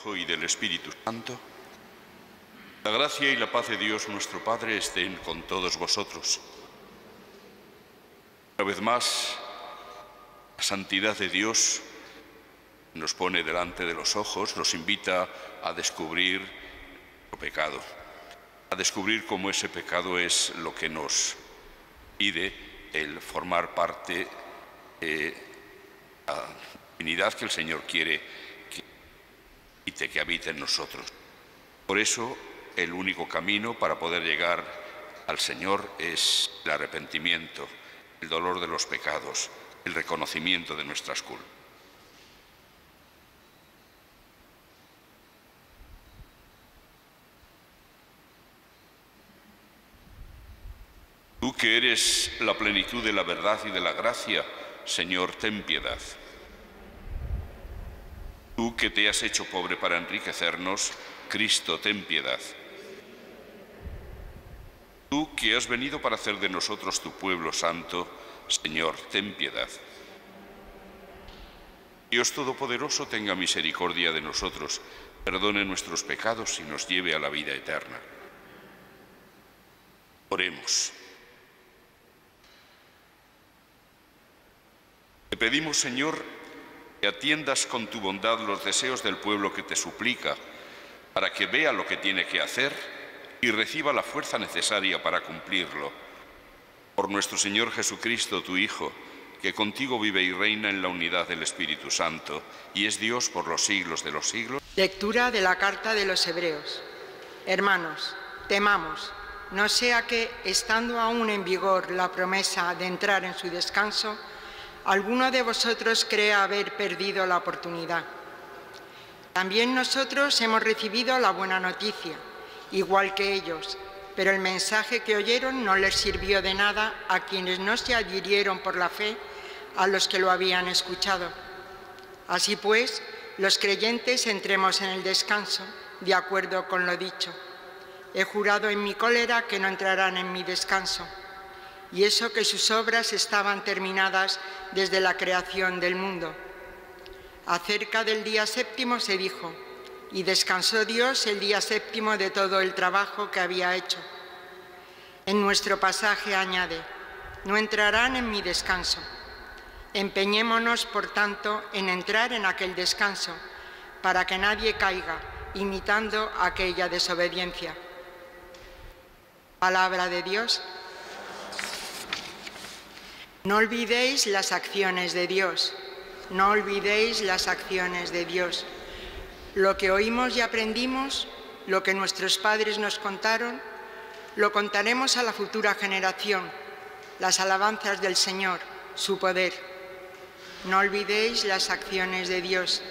Hijo y del Espíritu Santo. La gracia y la paz de Dios nuestro Padre estén con todos vosotros. Una vez más, la santidad de Dios nos pone delante de los ojos, nos invita a descubrir el pecado, a descubrir cómo ese pecado es lo que nos pide el formar parte de la divinidad que el Señor quiere que habite en nosotros. Por eso, el único camino para poder llegar al Señor es el arrepentimiento, el dolor de los pecados, el reconocimiento de nuestras culpas. Tú que eres la plenitud de la verdad y de la gracia, Señor, ten piedad. Tú que te has hecho pobre para enriquecernos, Cristo, ten piedad. Tú que has venido para hacer de nosotros tu pueblo santo, Señor, ten piedad. Dios Todopoderoso tenga misericordia de nosotros, perdone nuestros pecados y nos lleve a la vida eterna. Oremos. Te pedimos, Señor, que atiendas con tu bondad los deseos del pueblo que te suplica, para que vea lo que tiene que hacer y reciba la fuerza necesaria para cumplirlo. Por nuestro Señor Jesucristo, tu Hijo, que contigo vive y reina en la unidad del Espíritu Santo, y es Dios por los siglos de los siglos. Lectura de la Carta de los Hebreos. Hermanos, temamos, no sea que, estando aún en vigor la promesa de entrar en su descanso, alguno de vosotros crea haber perdido la oportunidad. También nosotros hemos recibido la buena noticia, igual que ellos, pero el mensaje que oyeron no les sirvió de nada a quienes no se adhirieron por la fe a los que lo habían escuchado. Así pues, los creyentes entremos en el descanso, de acuerdo con lo dicho. He jurado en mi cólera que no entrarán en mi descanso. Y eso que sus obras estaban terminadas desde la creación del mundo. Acerca del día séptimo se dijo, y descansó Dios el día séptimo de todo el trabajo que había hecho. En nuestro pasaje añade, no entrarán en mi descanso. Empeñémonos, por tanto, en entrar en aquel descanso, para que nadie caiga, imitando aquella desobediencia. Palabra de Dios. No olvidéis las acciones de Dios, no olvidéis las acciones de Dios. Lo que oímos y aprendimos, lo que nuestros padres nos contaron, lo contaremos a la futura generación, las alabanzas del Señor, su poder. No olvidéis las acciones de Dios,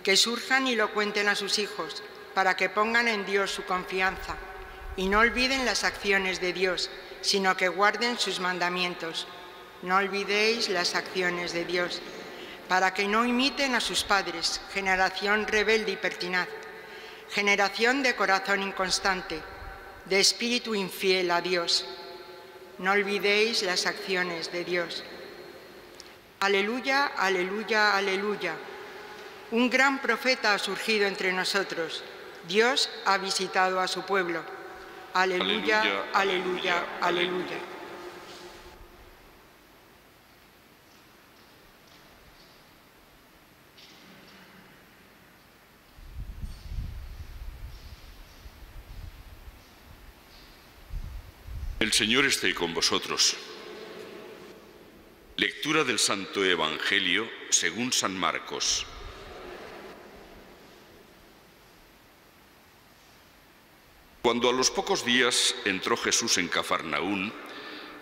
que surjan y lo cuenten a sus hijos, para que pongan en Dios su confianza, y no olviden las acciones de Dios, sino que guarden sus mandamientos. No olvidéis las acciones de Dios, para que no imiten a sus padres, generación rebelde y pertinaz, generación de corazón inconstante, de espíritu infiel a Dios. No olvidéis las acciones de Dios. Aleluya, aleluya, aleluya. Un gran profeta ha surgido entre nosotros. Dios ha visitado a su pueblo. Aleluya, aleluya, aleluya, aleluya. El Señor esté con vosotros. Lectura del Santo Evangelio según San Marcos. Cuando a los pocos días entró Jesús en Cafarnaún,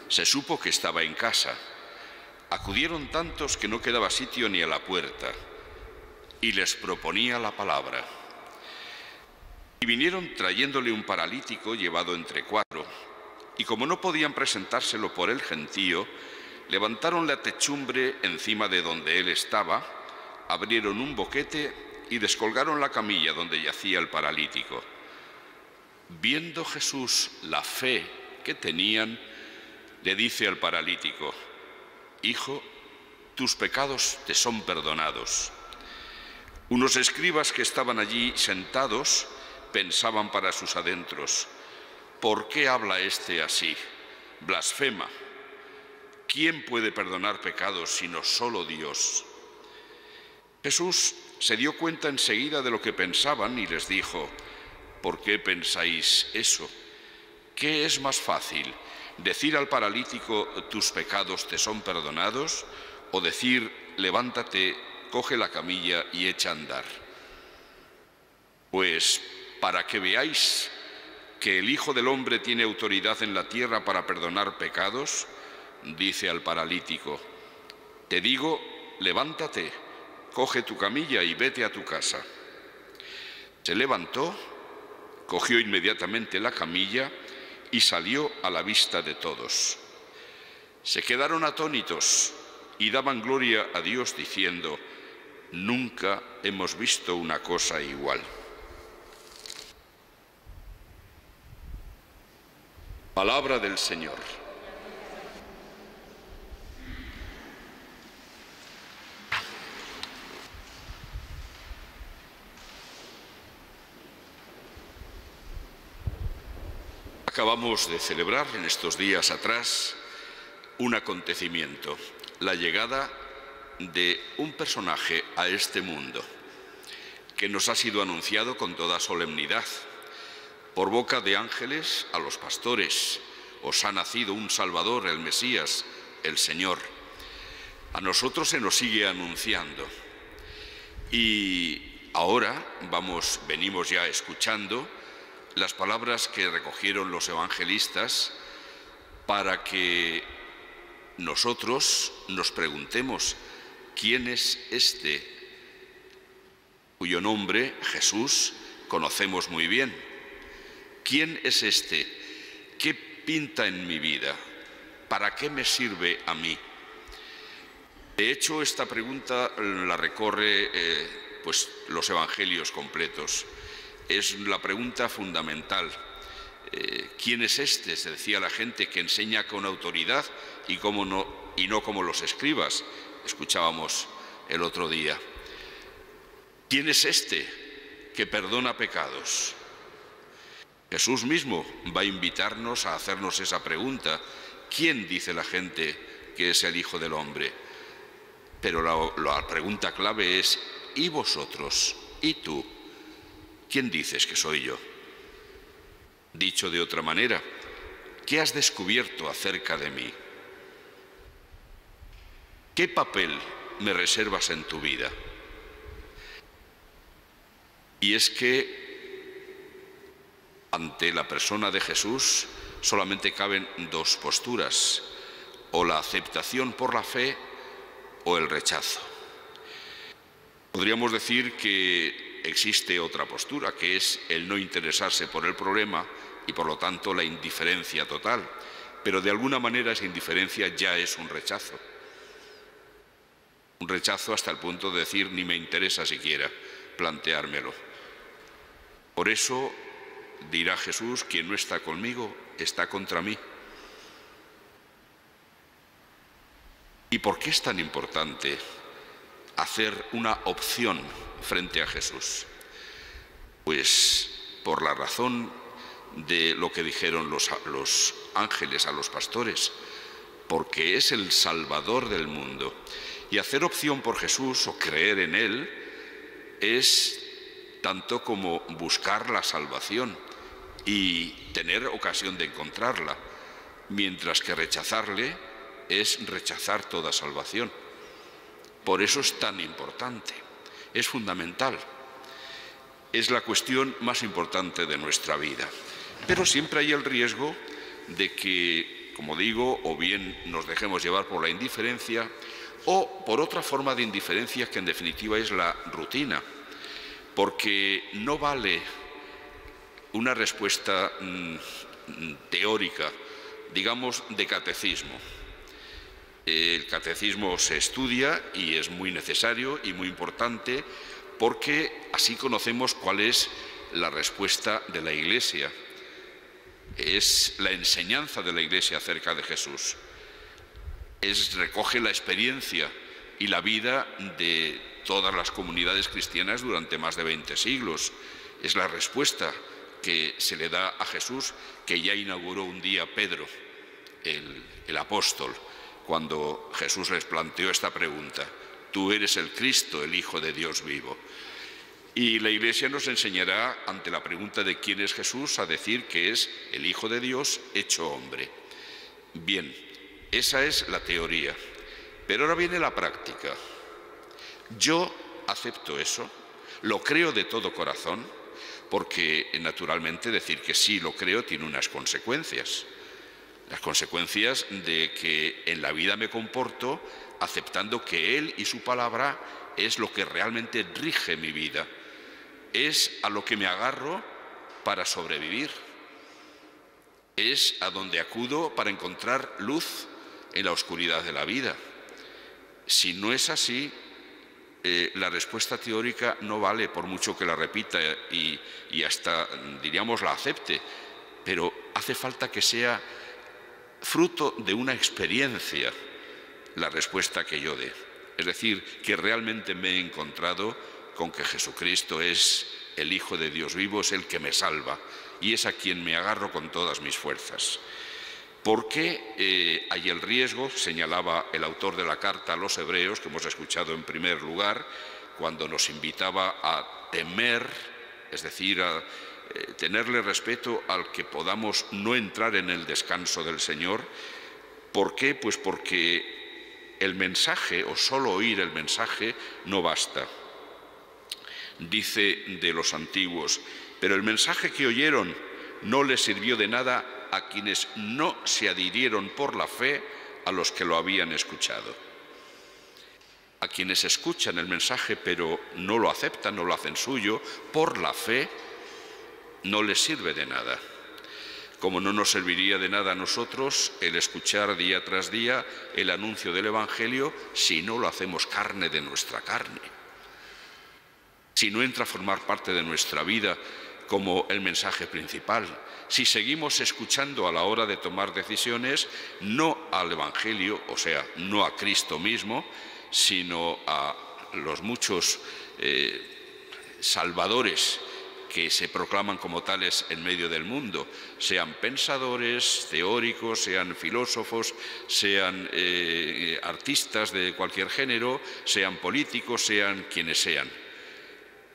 se supo que estaba en casa. Acudieron tantos que no quedaba sitio ni a la puerta, y les proponía la palabra. Y vinieron trayéndole un paralítico llevado entre cuatro, y como no podían presentárselo por el gentío, levantaron la techumbre encima de donde él estaba, abrieron un boquete y descolgaron la camilla donde yacía el paralítico. Viendo Jesús la fe que tenían, le dice al paralítico, «Hijo, tus pecados te son perdonados». Unos escribas que estaban allí sentados pensaban para sus adentros: ¿por qué habla éste así? Blasfema. ¿Quién puede perdonar pecados sino solo Dios? Jesús se dio cuenta enseguida de lo que pensaban y les dijo: ¿por qué pensáis eso? ¿Qué es más fácil, decir al paralítico: tus pecados te son perdonados, o decir: levántate, coge la camilla y echa a andar? Pues para que veáis que el Hijo del Hombre tiene autoridad en la tierra para perdonar pecados, dice al paralítico: te digo, levántate, coge tu camilla y vete a tu casa. Se levantó, cogió inmediatamente la camilla y salió a la vista de todos. Se quedaron atónitos y daban gloria a Dios diciendo: nunca hemos visto una cosa igual. Palabra del Señor. Acabamos de celebrar en estos días atrás un acontecimiento, la llegada de un personaje a este mundo, que nos ha sido anunciado con toda solemnidad, por boca de ángeles a los pastores: os ha nacido un Salvador, el Mesías, el Señor. A nosotros se nos sigue anunciando. Y ahora venimos ya escuchando las palabras que recogieron los evangelistas para que nosotros nos preguntemos: ¿quién es este cuyo nombre, Jesús, conocemos muy bien? ¿Quién es este? ¿Qué pinta en mi vida? ¿Para qué me sirve a mí? De hecho, esta pregunta la recorre los evangelios completos. Es la pregunta fundamental. ¿Quién es este? Se decía la gente, que enseña con autoridad y no como los escribas. Escuchábamos el otro día. ¿Quién es este que perdona pecados? Jesús mismo va a invitarnos a hacernos esa pregunta. ¿Quién dice la gente que es el Hijo del Hombre? Pero la pregunta clave es: ¿y vosotros? ¿Y tú? ¿Quién dices que soy yo? Dicho de otra manera, ¿qué has descubierto acerca de mí? ¿Qué papel me reservas en tu vida? Y es que ante la persona de Jesús solamente caben dos posturas: o la aceptación por la fe o el rechazo. Podríamos decir que existe otra postura, que es el no interesarse por el problema y por lo tanto la indiferencia total, pero de alguna manera esa indiferencia ya es un rechazo. Un rechazo hasta el punto de decir: ni me interesa siquiera planteármelo. Por eso dirá Jesús: quien no está conmigo está contra mí. ¿Y por qué es tan importante hacer una opción frente a Jesús? Pues por la razón de lo que dijeron los ángeles a los pastores: porque es el Salvador del mundo. Y hacer opción por Jesús o creer en Él es tanto como buscar la salvación y tener ocasión de encontrarla, mientras que rechazarle es rechazar toda salvación. Por eso es tan importante, es fundamental, es la cuestión más importante de nuestra vida. Pero siempre hay el riesgo de que, como digo, o bien nos dejemos llevar por la indiferencia o por otra forma de indiferencia que en definitiva es la rutina, porque no vale una respuesta teórica, digamos, de catecismo. El catecismo se estudia y es muy necesario y muy importante, porque así conocemos cuál es la respuesta de la Iglesia. Es la enseñanza de la Iglesia acerca de Jesús. Recoge la experiencia y la vida de todas las comunidades cristianas durante más de 20 siglos. Es la respuesta que se le da a Jesús, que ya inauguró un día Pedro, el apóstol, cuando Jesús les planteó esta pregunta: ¿tú eres el Cristo, el Hijo de Dios vivo? Y la Iglesia nos enseñará, ante la pregunta de quién es Jesús, a decir que es el Hijo de Dios hecho hombre. Bien, esa es la teoría. Pero ahora viene la práctica. Yo acepto eso, lo creo de todo corazón, porque naturalmente decir que sí lo creo tiene unas consecuencias. Las consecuencias de que en la vida me comporto aceptando que Él y su palabra es lo que realmente rige mi vida, es a lo que me agarro para sobrevivir, es a donde acudo para encontrar luz en la oscuridad de la vida. Si no es así, la respuesta teórica no vale, por mucho que la repita y hasta, diríamos, la acepte, pero hace falta que sea fruto de una experiencia la respuesta que yo dé. Es decir, que realmente me he encontrado con que Jesucristo es el Hijo de Dios vivo, es el que me salva y es a quien me agarro con todas mis fuerzas. Porque hay el riesgo, señalaba el autor de la carta a los Hebreos, que hemos escuchado en primer lugar, cuando nos invitaba a temer, es decir, a tenerle respeto al que podamos no entrar en el descanso del Señor. ¿Por qué? Pues porque el mensaje, o solo oír el mensaje, no basta. Dice de los antiguos: pero el mensaje que oyeron no les sirvió de nada a quienes no se adhirieron por la fe a los que lo habían escuchado. A quienes escuchan el mensaje pero no lo aceptan, no lo hacen suyo, por la fe, no les sirve de nada. Como no nos serviría de nada a nosotros el escuchar día tras día el anuncio del Evangelio si no lo hacemos carne de nuestra carne, si no entra a formar parte de nuestra vida como el mensaje principal, si seguimos escuchando a la hora de tomar decisiones no al Evangelio, o sea, no a Cristo mismo, sino a los muchos salvadores que se proclaman como tales en medio del mundo, sean pensadores, teóricos, sean filósofos, sean artistas de cualquier género, sean políticos, sean quienes sean.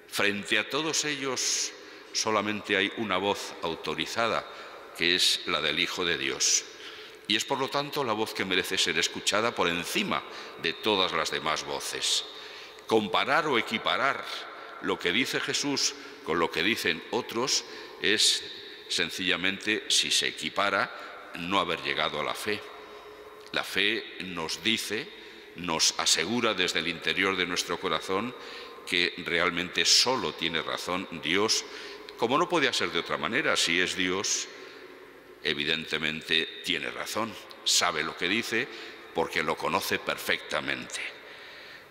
Frente a todos ellos solamente hay una voz autorizada, que es la del Hijo de Dios. Y es por lo tanto la voz que merece ser escuchada por encima de todas las demás voces. Comparar o equiparar lo que dice Jesús con lo que dicen otros es sencillamente, si se equipara, no haber llegado a la fe. La fe nos dice, nos asegura desde el interior de nuestro corazón que realmente solo tiene razón Dios, como no podía ser de otra manera. Si es Dios, evidentemente tiene razón, sabe lo que dice porque lo conoce perfectamente.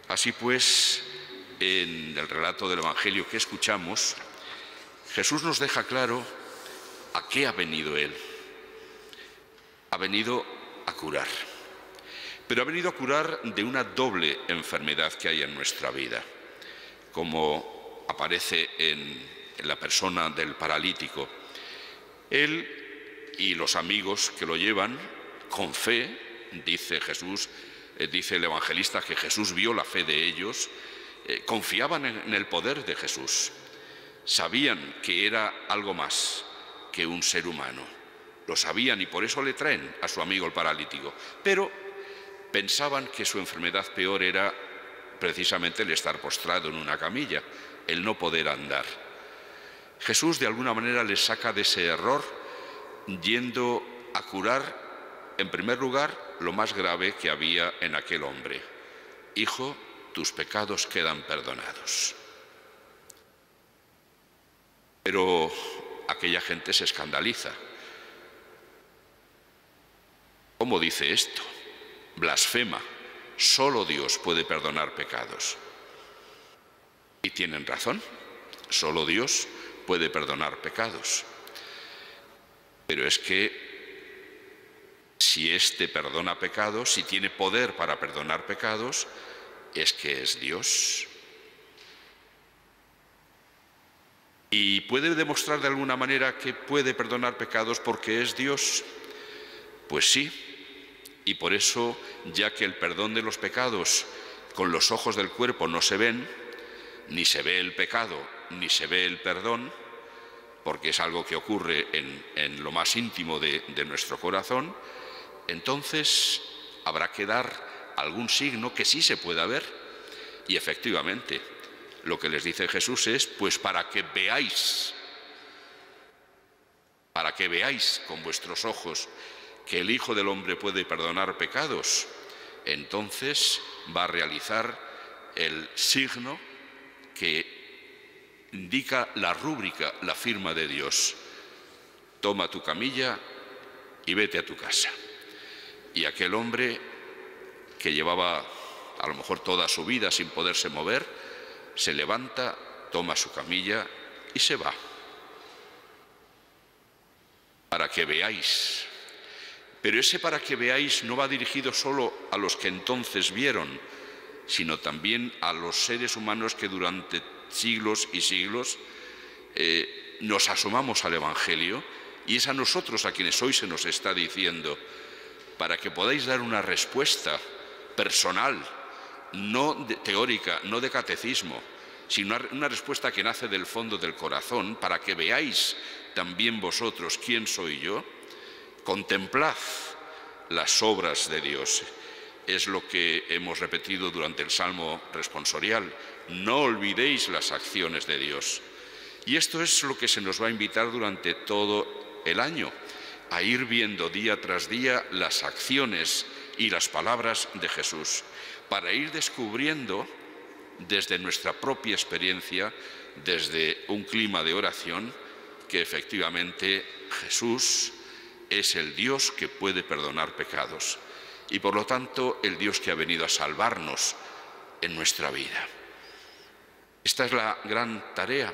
Así pues, en el relato del Evangelio que escuchamos, Jesús nos deja claro a qué ha venido Él. Ha venido a curar, pero ha venido a curar de una doble enfermedad que hay en nuestra vida, como aparece en la persona del paralítico. Él y los amigos que lo llevan, con fe, dice Jesús, dice el evangelista que Jesús vio la fe de ellos, confiaban en el poder de Jesús, sabían que era algo más que un ser humano, lo sabían y por eso le traen a su amigo el paralítico, pero pensaban que su enfermedad peor era precisamente el estar postrado en una camilla, el no poder andar. Jesús de alguna manera les saca de ese error yendo a curar, en primer lugar, lo más grave que había en aquel hombre. Hijo, tus pecados quedan perdonados. Pero aquella gente se escandaliza. ¿Cómo dice esto? Blasfema. Solo Dios puede perdonar pecados. Y tienen razón. Solo Dios puede perdonar pecados. Pero es que si éste perdona pecados, si tiene poder para perdonar pecados, es que es Dios. ¿Y puede demostrar de alguna manera que puede perdonar pecados porque es Dios? Pues sí, y por eso, ya que el perdón de los pecados con los ojos del cuerpo no se ven, ni se ve el pecado, ni se ve el perdón, porque es algo que ocurre en lo más íntimo de nuestro corazón, entonces habrá que dar algún signo que sí se pueda ver. Y efectivamente, lo que les dice Jesús es, pues para que veáis con vuestros ojos que el Hijo del Hombre puede perdonar pecados, entonces va a realizar el signo que indica la rúbrica, la firma de Dios. Toma tu camilla y vete a tu casa. Y aquel hombre que llevaba a lo mejor toda su vida sin poderse mover, se levanta, toma su camilla y se va. Para que veáis. Pero ese para que veáis no va dirigido solo a los que entonces vieron, sino también a los seres humanos que durante siglos y siglos nos asomamos al Evangelio, y es a nosotros a quienes hoy se nos está diciendo, para que podáis dar una respuesta personal, no teórica, no de catecismo, sino una respuesta que nace del fondo del corazón, para que veáis también vosotros quién soy yo. Contemplad las obras de Dios. Es lo que hemos repetido durante el Salmo responsorial. No olvidéis las acciones de Dios. Y esto es lo que se nos va a invitar durante todo el año, a ir viendo día tras día las acciones y las palabras de Jesús, para ir descubriendo desde nuestra propia experiencia, desde un clima de oración, que efectivamente Jesús es el Dios que puede perdonar pecados y por lo tanto el Dios que ha venido a salvarnos en nuestra vida. Esta es la gran tarea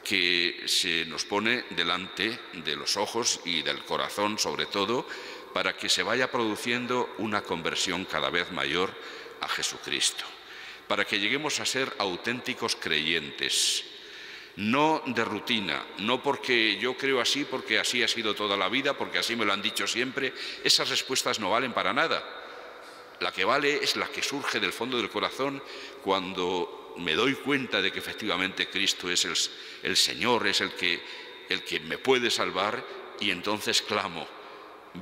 que se nos pone delante de los ojos y del corazón, sobre todo, para que se vaya produciendo una conversión cada vez mayor a Jesucristo, para que lleguemos a ser auténticos creyentes, no de rutina, no porque yo creo así, porque así ha sido toda la vida, porque así me lo han dicho siempre. Esas respuestas no valen para nada. La que vale es la que surge del fondo del corazón cuando me doy cuenta de que efectivamente Cristo es el Señor, es el que me puede salvar, y entonces clamo: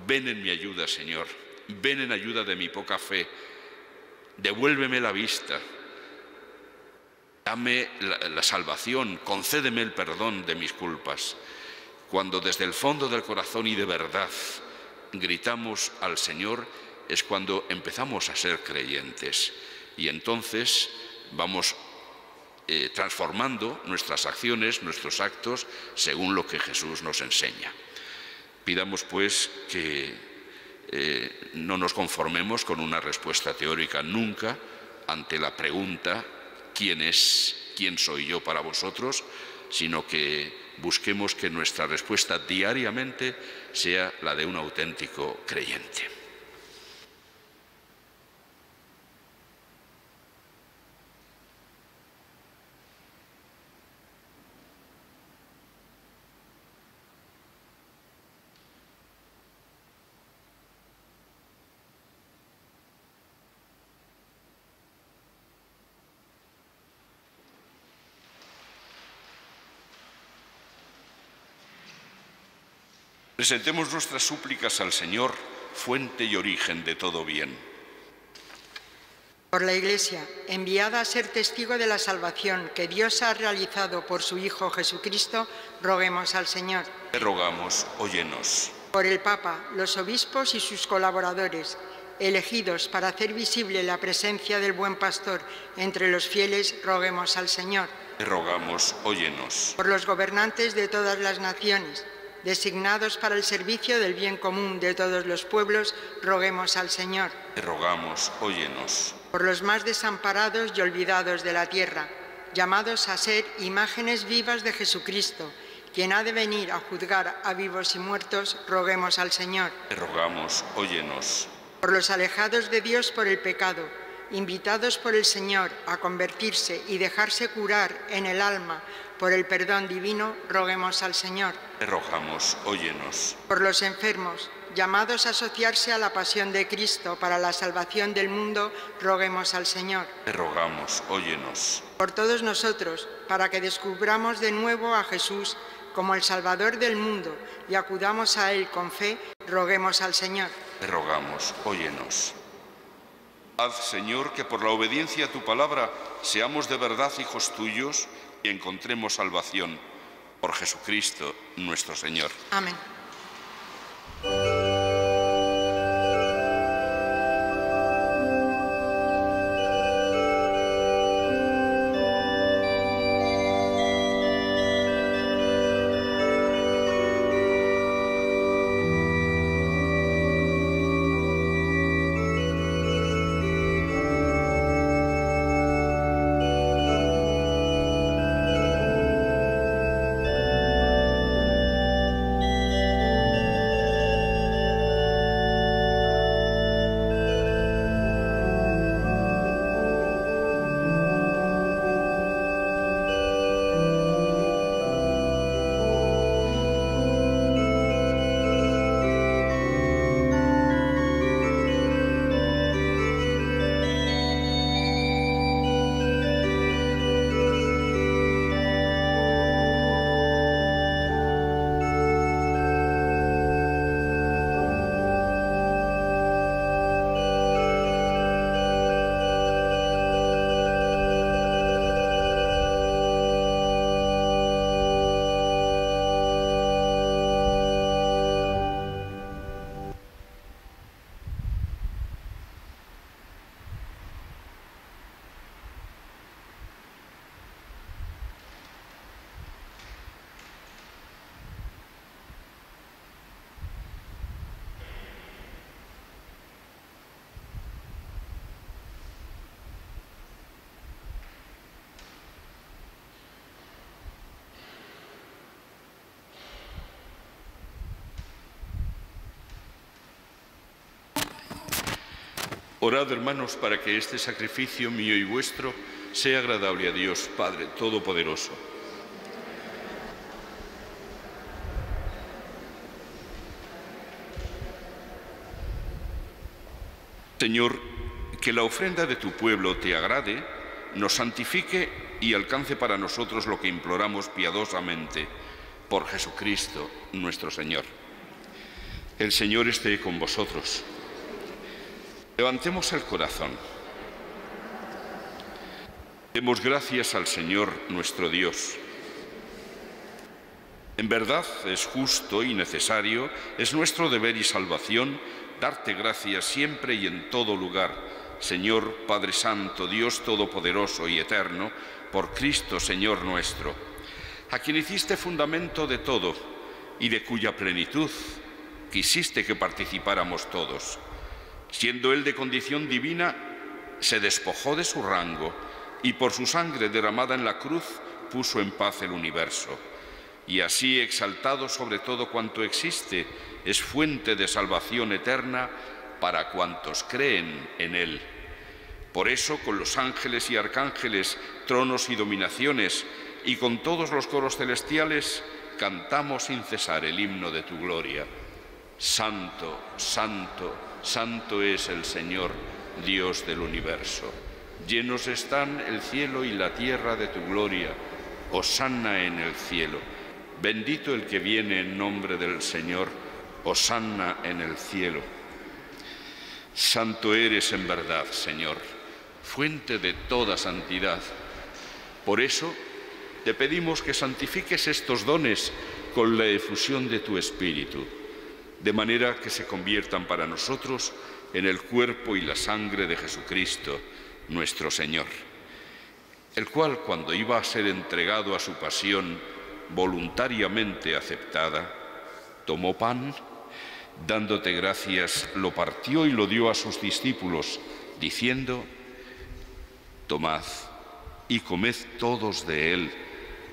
ven en mi ayuda, Señor, ven en ayuda de mi poca fe, devuélveme la vista, dame la salvación, concédeme el perdón de mis culpas. Cuando desde el fondo del corazón y de verdad gritamos al Señor, es cuando empezamos a ser creyentes, y entonces vamos transformando nuestras acciones, nuestros actos, según lo que Jesús nos enseña. Pidamos pues que no nos conformemos con una respuesta teórica nunca ante la pregunta ¿quién soy yo para vosotros?, sino que busquemos que nuestra respuesta diariamente sea la de un auténtico creyente. Presentemos nuestras súplicas al Señor, fuente y origen de todo bien. Por la Iglesia, enviada a ser testigo de la salvación que Dios ha realizado por su Hijo Jesucristo, roguemos al Señor. Te rogamos, óyenos. Por el Papa, los obispos y sus colaboradores, elegidos para hacer visible la presencia del Buen Pastor entre los fieles, roguemos al Señor. Te rogamos, óyenos. Por los gobernantes de todas las naciones, designados para el servicio del bien común de todos los pueblos, roguemos al Señor. Te rogamos, óyenos. Por los más desamparados y olvidados de la tierra, llamados a ser imágenes vivas de Jesucristo, quien ha de venir a juzgar a vivos y muertos, roguemos al Señor. Te rogamos, óyenos. Por los alejados de Dios por el pecado, invitados por el Señor a convertirse y dejarse curar en el alma por el perdón divino, roguemos al Señor. Te rogamos, óyenos. Por los enfermos, llamados a asociarse a la pasión de Cristo para la salvación del mundo, roguemos al Señor. Te rogamos, óyenos. Por todos nosotros, para que descubramos de nuevo a Jesús como el Salvador del mundo y acudamos a Él con fe, roguemos al Señor. Te rogamos, óyenos. Haz, Señor, que por la obediencia a tu palabra seamos de verdad hijos tuyos y encontremos salvación. Por Jesucristo, nuestro Señor. Amén. Orad, hermanos, para que este sacrificio mío y vuestro sea agradable a Dios, Padre Todopoderoso. Señor, que la ofrenda de tu pueblo te agrade, nos santifique y alcance para nosotros lo que imploramos piadosamente, por Jesucristo nuestro Señor. El Señor esté con vosotros. Levantemos el corazón. Demos gracias al Señor nuestro Dios. En verdad es justo y necesario, es nuestro deber y salvación, darte gracias siempre y en todo lugar, Señor Padre Santo, Dios Todopoderoso y Eterno, por Cristo Señor nuestro, a quien hiciste fundamento de todo y de cuya plenitud quisiste que participáramos todos. Siendo Él de condición divina, se despojó de su rango y por su sangre derramada en la cruz puso en paz el universo. Y así, exaltado sobre todo cuanto existe, es fuente de salvación eterna para cuantos creen en Él. Por eso, con los ángeles y arcángeles, tronos y dominaciones, y con todos los coros celestiales, cantamos sin cesar el himno de tu gloria. Santo, santo, santo es el Señor, Dios del universo. Llenos están el cielo y la tierra de tu gloria. Hosanna en el cielo. Bendito el que viene en nombre del Señor. Hosanna en el cielo. Santo eres en verdad, Señor, fuente de toda santidad. Por eso te pedimos que santifiques estos dones con la efusión de tu Espíritu, de manera que se conviertan para nosotros en el cuerpo y la sangre de Jesucristo, nuestro Señor, el cual, cuando iba a ser entregado a su pasión voluntariamente aceptada, tomó pan, dándote gracias, lo partió y lo dio a sus discípulos, diciendo: tomad y comed todos de él,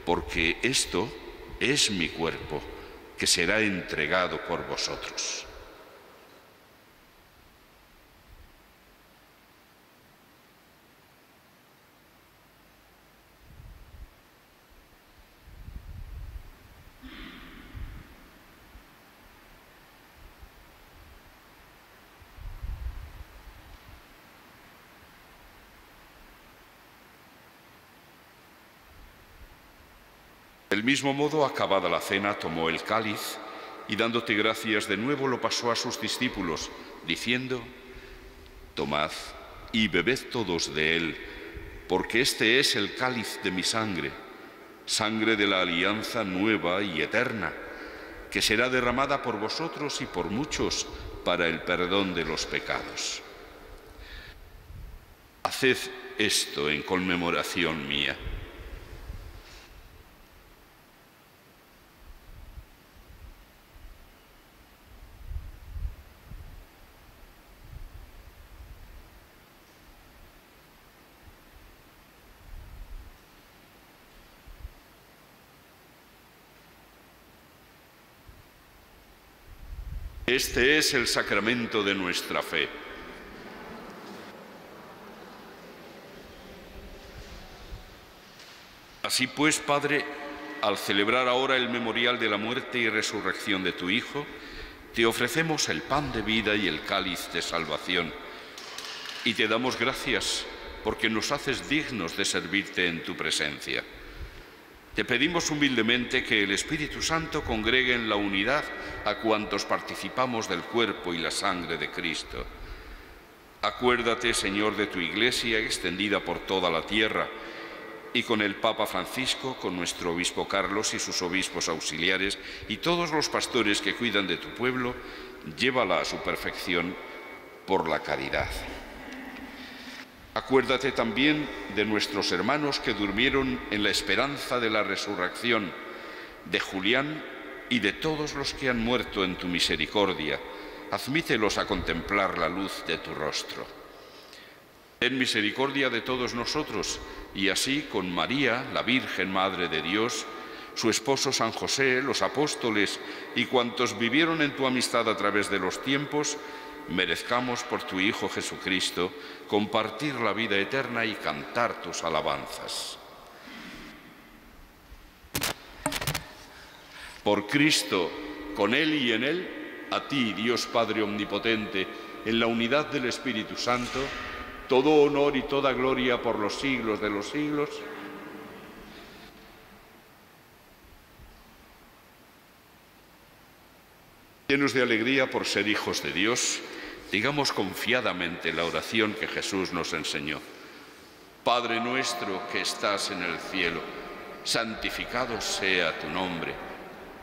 porque esto es mi cuerpo, que será entregado por vosotros. Del mismo modo, acabada la cena, tomó el cáliz y dándote gracias de nuevo lo pasó a sus discípulos, diciendo: Tomad y bebed todos de él, porque este es el cáliz de mi sangre, sangre de la alianza nueva y eterna, que será derramada por vosotros y por muchos para el perdón de los pecados. Haced esto en conmemoración mía. Este es el sacramento de nuestra fe. Así pues, Padre, al celebrar ahora el memorial de la muerte y resurrección de tu Hijo, te ofrecemos el pan de vida y el cáliz de salvación, y te damos gracias porque nos haces dignos de servirte en tu presencia. Te pedimos humildemente que el Espíritu Santo congregue en la unidad a cuantos participamos del cuerpo y la sangre de Cristo. Acuérdate, Señor, de tu Iglesia extendida por toda la tierra, y con el Papa Francisco, con nuestro obispo Carlos y sus obispos auxiliares, y todos los pastores que cuidan de tu pueblo, llévala a su perfección por la caridad. Acuérdate también de nuestros hermanos que durmieron en la esperanza de la resurrección, de Julián y de todos los que han muerto en tu misericordia. Admítelos a contemplar la luz de tu rostro. Ten misericordia de todos nosotros, y así con María, la Virgen Madre de Dios, su esposo San José, los apóstoles y cuantos vivieron en tu amistad a través de los tiempos, merezcamos por tu Hijo Jesucristo compartir la vida eterna y cantar tus alabanzas. Por Cristo, con Él y en Él, a ti, Dios Padre Omnipotente, en la unidad del Espíritu Santo, todo honor y toda gloria por los siglos de los siglos. Llenos de alegría por ser hijos de Dios, digamos confiadamente la oración que Jesús nos enseñó. Padre nuestro que estás en el cielo, santificado sea tu nombre.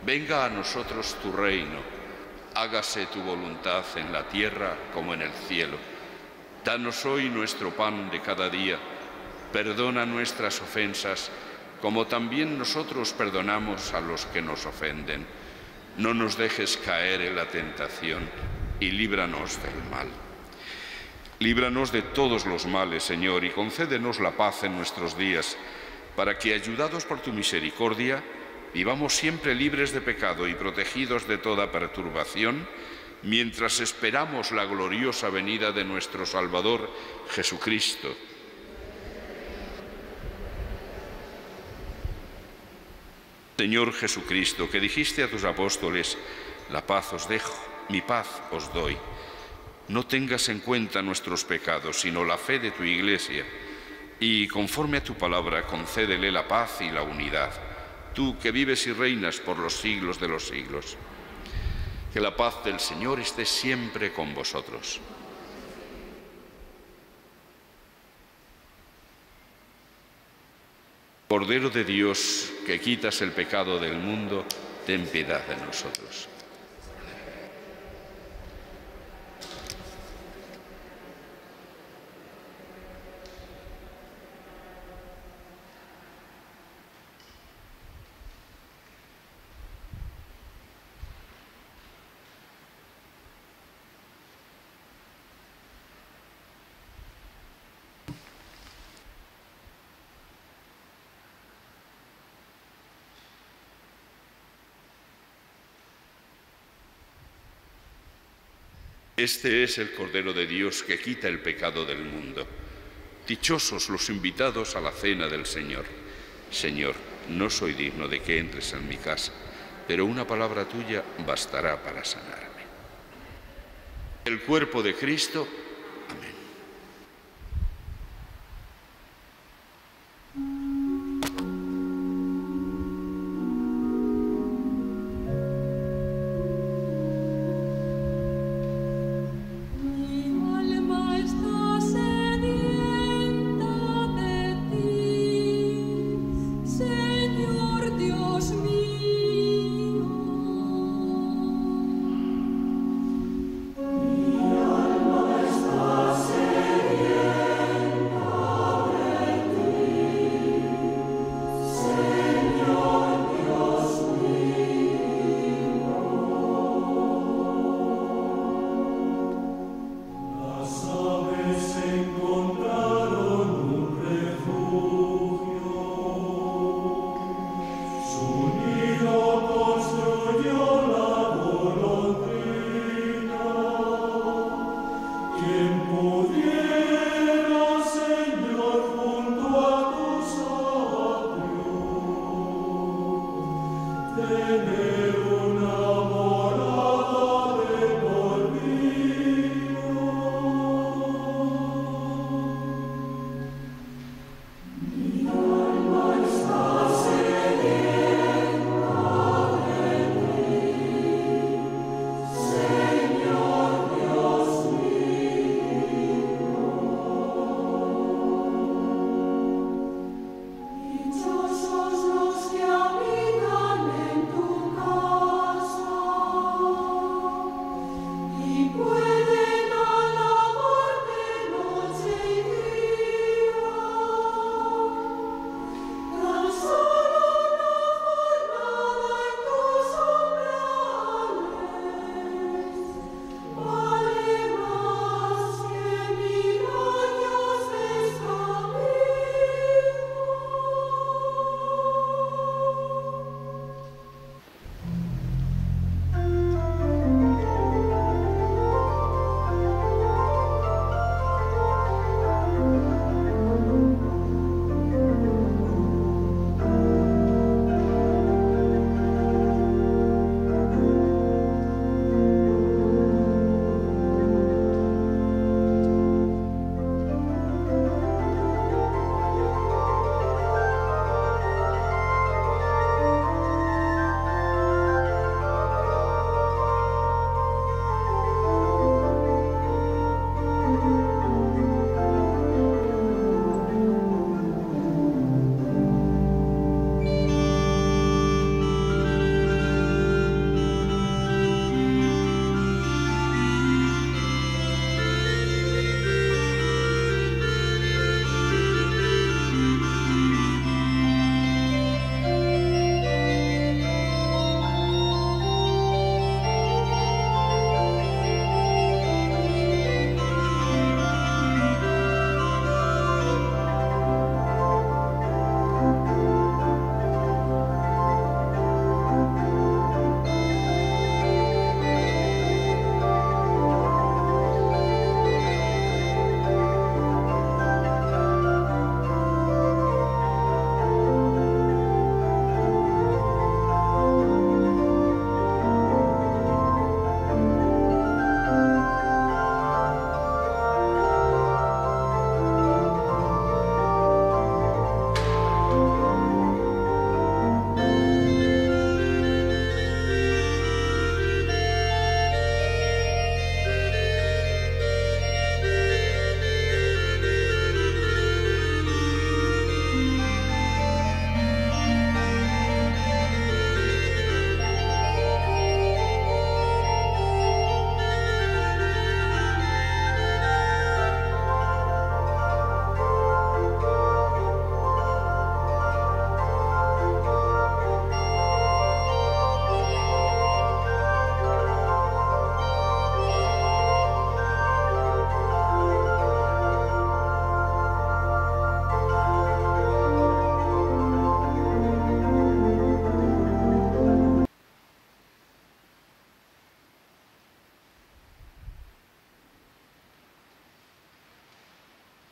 Venga a nosotros tu reino. Hágase tu voluntad en la tierra como en el cielo. Danos hoy nuestro pan de cada día. Perdona nuestras ofensas, como también nosotros perdonamos a los que nos ofenden. No nos dejes caer en la tentación y líbranos del mal. Líbranos de todos los males, Señor, y concédenos la paz en nuestros días, para que, ayudados por tu misericordia, vivamos siempre libres de pecado y protegidos de toda perturbación, mientras esperamos la gloriosa venida de nuestro Salvador, Jesucristo. Señor Jesucristo, que dijiste a tus apóstoles: la paz os dejo, mi paz os doy. No tengas en cuenta nuestros pecados, sino la fe de tu Iglesia, y conforme a tu palabra concédele la paz y la unidad, tú que vives y reinas por los siglos de los siglos. Que la paz del Señor esté siempre con vosotros. Cordero de Dios, que quitas el pecado del mundo, ten piedad de nosotros. Este es el Cordero de Dios que quita el pecado del mundo. Dichosos los invitados a la cena del Señor. Señor, no soy digno de que entres en mi casa, pero una palabra tuya bastará para sanarme. El cuerpo de Cristo. Amén.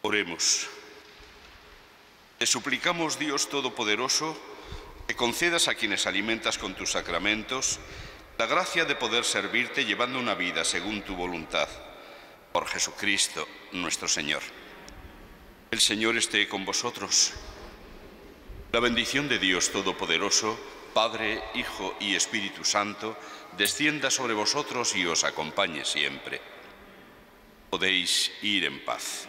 Oremos. Te suplicamos, Dios Todopoderoso, que concedas a quienes alimentas con tus sacramentos la gracia de poder servirte llevando una vida según tu voluntad. Por Jesucristo, nuestro Señor. El Señor esté con vosotros. La bendición de Dios Todopoderoso, Padre, Hijo y Espíritu Santo, descienda sobre vosotros y os acompañe siempre. Podéis ir en paz.